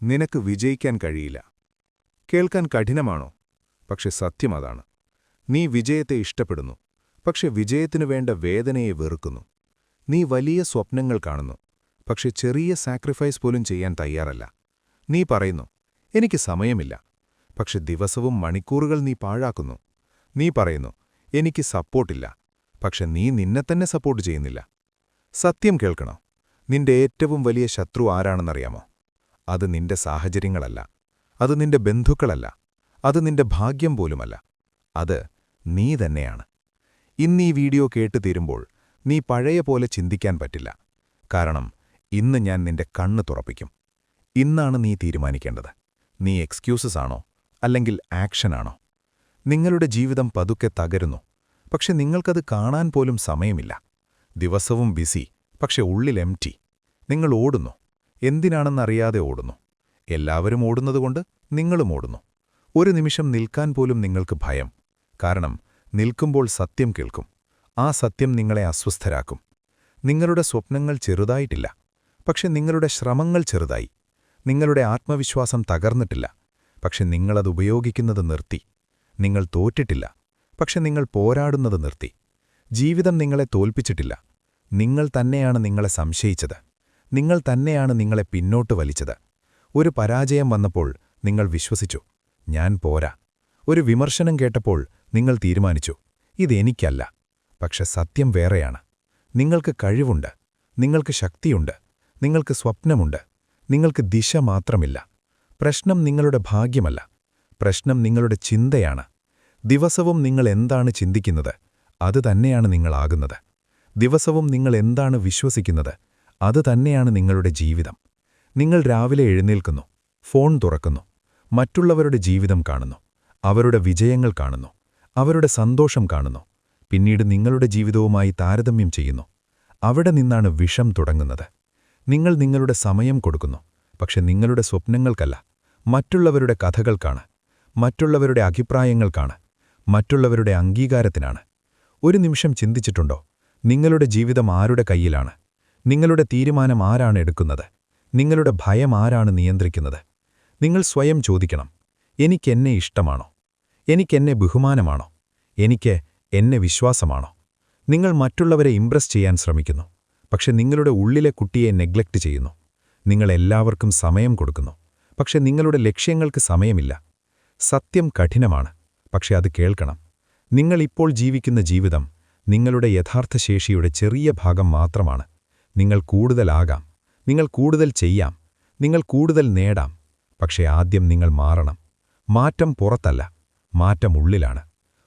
നിനക്ക് വിജയിക്കാൻ കഴിയില്ല. കേൾക്കാൻ കഠിനമാണോ? പക്ഷെ സത്യം അതാണ്. നീ വിജയത്തെ ഇഷ്ടപ്പെടുന്നു, പക്ഷെ വിജയത്തിനു വേണ്ട വേദനയെ വെറുക്കുന്നു. നീ വലിയ സ്വപ്നങ്ങൾ കാണുന്നു, പക്ഷെ ചെറിയ സാക്രിഫൈസ് പോലും ചെയ്യാൻ തയ്യാറല്ല. നീ പറയുന്നു, എനിക്ക് സമയമില്ല, പക്ഷെ ദിവസവും മണിക്കൂറുകൾ നീ പാഴാക്കുന്നു. നീ പറയുന്നു, എനിക്ക് സപ്പോർട്ടില്ല, പക്ഷെ നീ നിന്നെത്തന്നെ സപ്പോർട്ട് ചെയ്യുന്നില്ല. സത്യം കേൾക്കണോ? നിന്റെ ഏറ്റവും വലിയ ശത്രു ആരാണെന്നറിയാമോ? അത് നിന്റെ സാഹചര്യങ്ങളല്ല, അത് നിന്റെ ബന്ധുക്കളല്ല, അത് നിന്റെ ഭാഗ്യം പോലുമല്ല. അത് നീ തന്നെയാണ്. ഇന്നീ വീഡിയോ കേട്ടു തീരുമ്പോൾ നീ പഴയ പോലെ ചിന്തിക്കാൻ പറ്റില്ല. കാരണം ഇന്ന് ഞാൻ നിന്റെ കണ്ണ് തുറപ്പിക്കും. ഇന്നാണ് നീ തീരുമാനിക്കേണ്ടത്. നീ എക്സ്ക്യൂസസ് ആണോ, അല്ലെങ്കിൽ ആക്ഷനാണോ? നിങ്ങളുടെ ജീവിതം പതുക്കെ തകരുന്നു, പക്ഷെ നിങ്ങൾക്കത് കാണാൻ പോലും സമയമില്ല. ദിവസവും ബിസി, പക്ഷെ ഉള്ളിൽ എംറ്റി. നിങ്ങൾ ഓടുന്നു, എന്തിനാണെന്നറിയാതെ ഓടുന്നു. എല്ലാവരും ഓടുന്നതുകൊണ്ട് നിങ്ങളും ഓടുന്നു. ഒരു നിമിഷം നിൽക്കാൻ പോലും നിങ്ങൾക്ക് ഭയം. കാരണം നിൽക്കുമ്പോൾ സത്യം കേൾക്കും. ആ സത്യം നിങ്ങളെ അസ്വസ്ഥരാക്കും. നിങ്ങളുടെ സ്വപ്നങ്ങൾ ചെറുതായിട്ടില്ല, പക്ഷെ നിങ്ങളുടെ ശ്രമങ്ങൾ ചെറുതായി. നിങ്ങളുടെ ആത്മവിശ്വാസം തകർന്നിട്ടില്ല, പക്ഷെ നിങ്ങളത് ഉപയോഗിക്കുന്നത് നിർത്തി. നിങ്ങൾ തോറ്റിട്ടില്ല, പക്ഷെ നിങ്ങൾ പോരാടുന്നത് നിർത്തി. ജീവിതം നിങ്ങളെ തോൽപ്പിച്ചിട്ടില്ല. നിങ്ങൾ തന്നെയാണ് നിങ്ങളെ സംശയിച്ചത്. നിങ്ങൾ തന്നെയാണ് നിങ്ങളെ പിന്നോട്ട് വലിച്ചത്. ഒരു പരാജയം വന്നപ്പോൾ നിങ്ങൾ വിശ്വസിച്ചു, ഞാൻ പോരാ. ഒരു വിമർശനം കേട്ടപ്പോൾ നിങ്ങൾ തീരുമാനിച്ചു, ഇതെനിക്കല്ല. പക്ഷെ സത്യം വേറെയാണ്. നിങ്ങൾക്ക് കഴിവുണ്ട്, നിങ്ങൾക്ക് ശക്തിയുണ്ട്, നിങ്ങൾക്ക് സ്വപ്നമുണ്ട്, നിങ്ങൾക്ക് ദിശ മാത്രമില്ല. പ്രശ്നം നിങ്ങളുടെ ഭാഗ്യമല്ല, പ്രശ്നം നിങ്ങളുടെ ചിന്തയാണ്. ദിവസവും നിങ്ങൾ എന്താണ് ചിന്തിക്കുന്നത്, അത് തന്നെയാണ് നിങ്ങളാകുന്നത്. ദിവസവും നിങ്ങൾ എന്താണ് വിശ്വസിക്കുന്നത്, അത് തന്നെയാണ് നിങ്ങളുടെ ജീവിതം. നിങ്ങൾ രാവിലെ എഴുന്നേൽക്കുന്നു, ഫോൺ തുറക്കുന്നു, മറ്റുള്ളവരുടെ ജീവിതം കാണുന്നു, അവരുടെ വിജയങ്ങൾ കാണുന്നു, അവരുടെ സന്തോഷം കാണുന്നു. പിന്നീട് നിങ്ങളുടെ ജീവിതവുമായി താരതമ്യം ചെയ്യുന്നു. അവിടെ നിന്നാണ് വിഷം തുടങ്ങുന്നത്. നിങ്ങൾ നിങ്ങളുടെ സമയം കൊടുക്കുന്നു, പക്ഷെ നിങ്ങളുടെ സ്വപ്നങ്ങൾക്കല്ല, മറ്റുള്ളവരുടെ കഥകൾക്കാണ്, മറ്റുള്ളവരുടെ അഭിപ്രായങ്ങൾക്കാണ്, മറ്റുള്ളവരുടെ അംഗീകാരത്തിനാണ്. ഒരു നിമിഷം ചിന്തിച്ചിട്ടുണ്ടോ, നിങ്ങളുടെ ജീവിതം ആരുടെ കയ്യിലാണ്? നിങ്ങളുടെ തീരുമാനം ആരാണ് എടുക്കുന്നത്? നിങ്ങളുടെ ഭയം ആരാണ് നിയന്ത്രിക്കുന്നത്? നിങ്ങൾ സ്വയം ചോദിക്കണം, എനിക്കെന്നെ ഇഷ്ടമാണോ? എനിക്കെന്നെ ബഹുമാനമാണോ? എനിക്ക് എന്നെ വിശ്വാസമാണോ? നിങ്ങൾ മറ്റുള്ളവരെ ഇംപ്രസ് ചെയ്യാൻ ശ്രമിക്കുന്നു, പക്ഷെ നിങ്ങളുടെ ഉള്ളിലെ കുട്ടിയെ നെഗ്ലക്റ്റ് ചെയ്യുന്നു. നിങ്ങൾ എല്ലാവർക്കും സമയം കൊടുക്കുന്നു, പക്ഷെ നിങ്ങളുടെ ലക്ഷ്യങ്ങൾക്ക് സമയമില്ല. സത്യം കഠിനമാണ്, പക്ഷെ അത് കേൾക്കണം. നിങ്ങൾ ഇപ്പോൾ ജീവിക്കുന്ന ജീവിതം നിങ്ങളുടെ യഥാർത്ഥ ശേഷിയുടെ ചെറിയ ഭാഗം മാത്രമാണ്. നിങ്ങൾ കൂടുതലാകാം, നിങ്ങൾ കൂടുതൽ ചെയ്യാം, നിങ്ങൾ കൂടുതൽ നേടാം. പക്ഷേ ആദ്യം നിങ്ങൾ മാറണം. മാറ്റം പുറത്തല്ല, മാറ്റം ഉള്ളിലാണ്.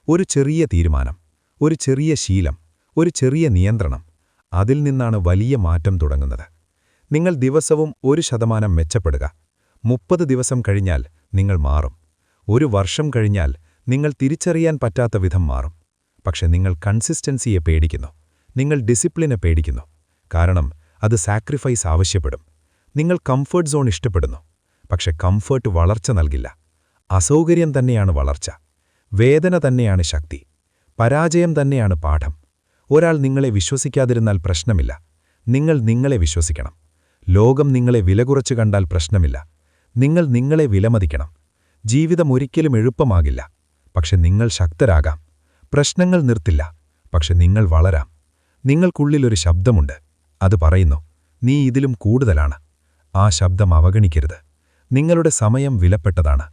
ഒരു ചെറിയ തീരുമാനം, ഒരു ചെറിയ ശീലം, ഒരു ചെറിയ നിയന്ത്രണം, അതിൽ നിന്നാണ് വലിയ മാറ്റം തുടങ്ങുന്നത്. നിങ്ങൾ ദിവസവും 1% മെച്ചപ്പെടുക. 30 ദിവസം കഴിഞ്ഞാൽ നിങ്ങൾ മാറും. 1 വർഷം കഴിഞ്ഞാൽ നിങ്ങൾ തിരിച്ചറിയാൻ പറ്റാത്ത വിധം മാറും. പക്ഷെ നിങ്ങൾ കൺസിസ്റ്റൻസിയെ പേടിക്കുന്നു, നിങ്ങൾ ഡിസിപ്ലിനെ പേടിക്കുന്നു. കാരണം അത് സാക്രിഫൈസ് ആവശ്യപ്പെടും. നിങ്ങൾ കംഫർട്ട് സോൺ ഇഷ്ടപ്പെടുന്നു, പക്ഷെ കംഫർട്ട് വളർച്ച നൽകില്ല. അസൗകര്യം തന്നെയാണ് വളർച്ച. വേദന തന്നെയാണ് ശക്തി. പരാജയം തന്നെയാണ് പാഠം. ഒരാൾ നിങ്ങളെ വിശ്വസിക്കാതിരുന്നാൽ പ്രശ്നമില്ല, നിങ്ങൾ നിങ്ങളെ വിശ്വസിക്കണം. ലോകം നിങ്ങളെ വിലകുറച്ചു കണ്ടാൽ പ്രശ്നമില്ല, നിങ്ങൾ നിങ്ങളെ വിലമതിക്കണം. ജീവിതം ഒരിക്കലും എളുപ്പമാകില്ല, പക്ഷെ നിങ്ങൾ ശക്തരാകാം. പ്രശ്നങ്ങൾ നിർത്തില്ല, പക്ഷെ നിങ്ങൾ വളരാം. നിങ്ങൾക്കുള്ളിലൊരു ശബ്ദമുണ്ട്, അത് പറയുന്നു, നീ ഇതിലും കൂടുതലാണ്. ആ ശബ്ദം അവഗണിക്കരുത്. നിങ്ങളുടെ സമയം വിലപ്പെട്ടതാണ്,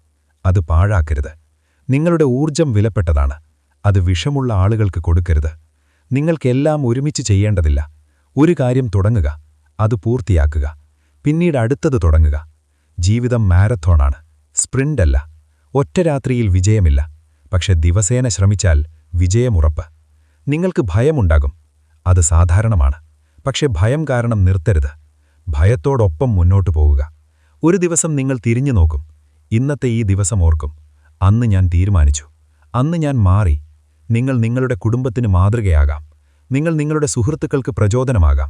അത് പാഴാക്കരുത്. നിങ്ങളുടെ ഊർജം വിലപ്പെട്ടതാണ്, അത് വിഷമുള്ള ആളുകൾക്ക് കൊടുക്കരുത്. നിങ്ങൾക്കെല്ലാം ഒരുമിച്ച് ചെയ്യേണ്ടതില്ല. ഒരു കാര്യം തുടങ്ങുക, അത് പൂർത്തിയാക്കുക, പിന്നീട് അടുത്തത് തുടങ്ങുക. ജീവിതം മാരത്തോണാണ്, സ്പ്രിൻ്റല്ല. ഒറ്റ രാത്രിയിൽ വിജയമില്ല, പക്ഷെ ദിവസേന ശ്രമിച്ചാൽ വിജയമുറപ്പ്. നിങ്ങൾക്ക് ഭയമുണ്ടാകും, അത് സാധാരണമാണ്. പക്ഷെ ഭയം കാരണം നിർത്തരുത്. ഭയത്തോടൊപ്പം മുന്നോട്ടു പോകുക. ഒരു ദിവസം നിങ്ങൾ തിരിഞ്ഞു നോക്കും, ഇന്നത്തെ ഈ ദിവസം ഓർക്കും, അന്ന് ഞാൻ തീരുമാനിച്ചു, അന്ന് ഞാൻ മാറി. നിങ്ങൾ നിങ്ങളുടെ കുടുംബത്തിന് മാതൃകയാകാം, നിങ്ങൾ നിങ്ങളുടെ സുഹൃത്തുക്കൾക്ക് പ്രചോദനമാകാം.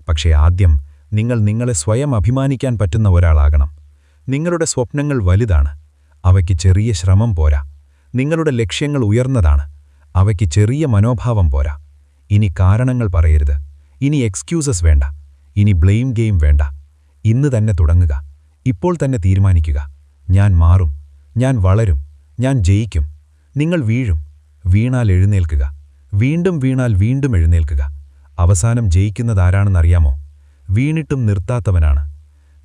പക്ഷേ ആദ്യം നിങ്ങൾ നിങ്ങളെ സ്വയം അഭിമാനിക്കാൻ പറ്റുന്ന ഒരാളാകണം. നിങ്ങളുടെ സ്വപ്നങ്ങൾ വലുതാണ്, അവയ്ക്ക് ചെറിയ ശ്രമം പോരാ. നിങ്ങളുടെ ലക്ഷ്യങ്ങൾ ഉയർന്നതാണ്, അവയ്ക്ക് ചെറിയ മനോഭാവം പോരാ. ഇനി കാരണങ്ങൾ പറയരുത്, ഇനി എക്സ്ക്യൂസസ് വേണ്ട, ഇനി ബ്ലെയിം ഗെയിം വേണ്ട. ഇന്ന് തന്നെ തുടങ്ങുക, ഇപ്പോൾ തന്നെ തീരുമാനിക്കുക. ഞാൻ മാറും, ഞാൻ വളരും, ഞാൻ ജയിക്കും. നിങ്ങൾ വീഴും, വീണാൽ എഴുന്നേൽക്കുക. വീണ്ടും വീണാൽ വീണ്ടും എഴുന്നേൽക്കുക. അവസാനം ജയിക്കുന്നതാരാണെന്നറിയാമോ? വീണിട്ടും നിർത്താത്തവനാണ്.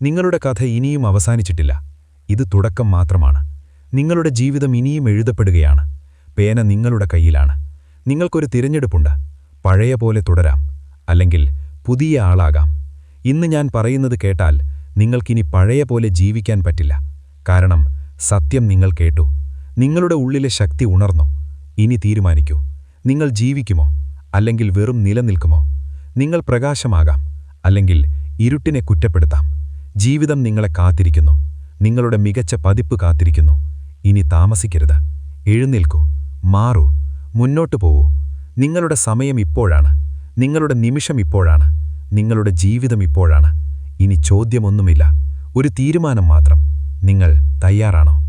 നിങ്ങളുടെ കഥ ഇനിയും അവസാനിച്ചിട്ടില്ല. ഇത് തുടക്കം മാത്രമാണ്. നിങ്ങളുടെ ജീവിതം ഇനിയും എഴുതപ്പെടുകയാണ്. പേന നിങ്ങളുടെ കയ്യിലാണ്. നിങ്ങൾക്കൊരു തിരഞ്ഞെടുപ്പുണ്ട്. പഴയ പോലെ തുടരാം, അല്ലെങ്കിൽ പുതിയ ആളാകാം. ഇന്ന് ഞാൻ പറയുന്നത് കേട്ടാൽ നിങ്ങൾക്കിനി പഴയ പോലെ ജീവിക്കാൻ പറ്റില്ല. കാരണം സത്യം നിങ്ങൾ കേട്ടു. നിങ്ങളുടെ ഉള്ളിലെ ശക്തി ഉണർന്നു. ഇനി തീരുമാനിക്കൂ. നിങ്ങൾ ജീവിക്കുമോ, അല്ലെങ്കിൽ വെറും നിലനിൽക്കുമോ? നിങ്ങൾ പ്രകാശമാകാം, അല്ലെങ്കിൽ ഇരുട്ടിനെ കുറ്റപ്പെടുത്താം. ജീവിതം നിങ്ങളെ കാത്തിരിക്കുന്നു. നിങ്ങളുടെ മികച്ച പതിപ്പ് കാത്തിരിക്കുന്നു. ഇനി താമസിക്കരുത്. എഴുന്നേൽക്കൂ, മാറൂ, മുന്നോട്ടു പോവൂ. നിങ്ങളുടെ സമയം ഇപ്പോഴാണ്. നിങ്ങളുടെ നിമിഷം ഇപ്പോഴാണ്. നിങ്ങളുടെ ജീവിതം ഇപ്പോഴാണ്. ഇനി ചോദ്യമൊന്നുമില്ല, ഒരു തീരുമാനം മാത്രം. നിങ്ങൾ തയ്യാറാണോ?